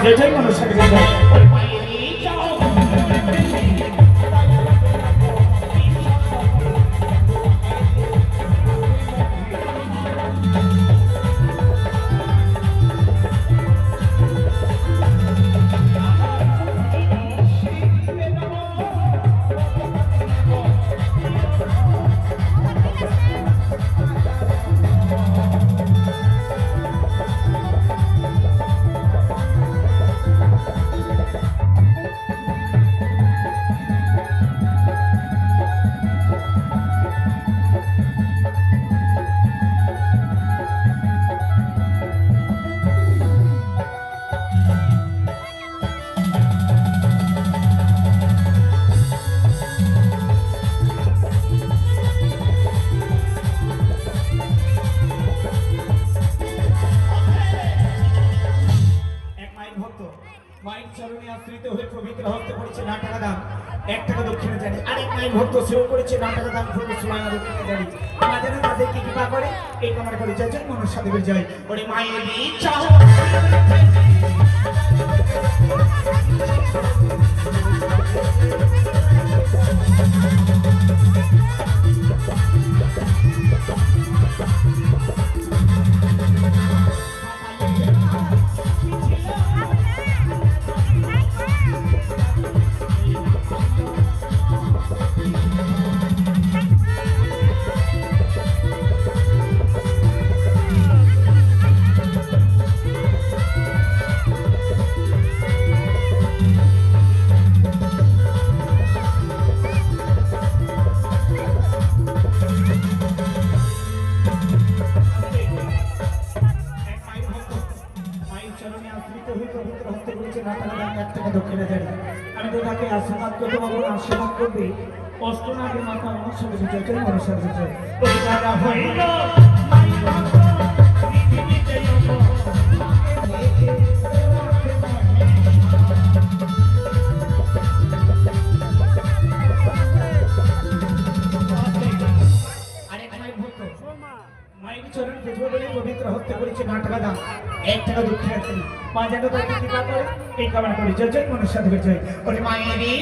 যেটাই মানুষ সাথে মায়ের চরণে আশ্রিত হয়ে পবিত্র হতে পড়েছে না টাকা দাম 1 টাকা দক্ষিণে জানি আরেক মায়ের ভক্ত সেও করেছে না টাকা দাম ফুল সুমানা দক্ষিণে জানি আমাদের তাদের কি কৃপা করে এই কামনা করে যায় মনুষ্য সাধবে যায় ওরে মায়ের ইচ্ছা আমি তো তাকে আশীর্বাদ করতে পারবো না আশীর্বাদ করবে অষ্টনাগের মাথা আমার সাথে বিচর্চন মানুষের বিচয় মায়ের চরণ পুজো বলে পবিত্র হত্যা করেছে না টাকা দাম 1 টাকা দক্ষিণে জানি মা যেন তাকে কৃপা করে এই কামনা করে জয় জয় মনুষ্য সাধবে জয় ওরে মায়ের